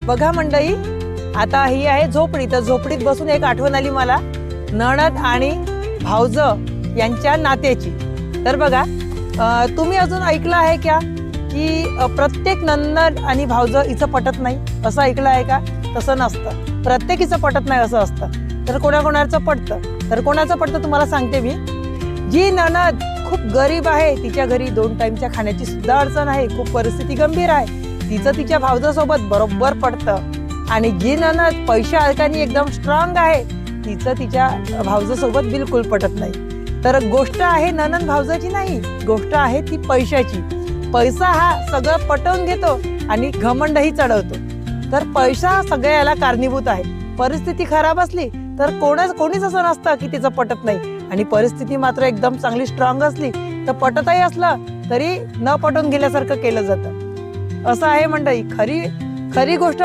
बघा मंडळी, आता ही आहे झोपडी. तर झोपडीत बसून एक आठवण आली मला नणद आणि भाऊज यांच्या नात्याची. तर बघा, तुम्ही अजून ऐकलं आहे का की प्रत्येक नणद आणि भाऊज हिचं पटत नाही असं ऐकलं आहे का? तसं नसतं. प्रत्येकीचं पटत नाही असं असतं. तर कोणाकोणाचं पटतं, तर कोणाचं पटतं तुम्हाला सांगते मी. जी नणद खूप गरीब आहे, तिच्या घरी 2 टाइमच्या खाण्याची सुद्धा अडचण आहे, खूप परिस्थिती गंभीर आहे, तिचं तिच्या भाऊजासोबत बरोबर पटतं. आणि जी नणद पैशा अडकानी एकदम स्ट्रॉंग आहे, तिचं तिच्या भाऊजासोबत बिलकुल पटत नाही. तर गोष्ट आहे नणंद भाऊजाची नाही, गोष्ट आहे ती पैशाची. पैसा हा सगळं पटवून घेतो आणि घमंडही चढवतो. तर पैसा सगळ्याला कारणीभूत आहे. परिस्थिती खराब असली तर कोणीच असं नसतं की तिचं पटत नाही, आणि परिस्थिती मात्र एकदम चांगली स्ट्रॉंग असली तर पटतही असलं तरी न पटवून गेल्यासारखं केलं जातं. असं आहे मंडळी. खरी गोष्ट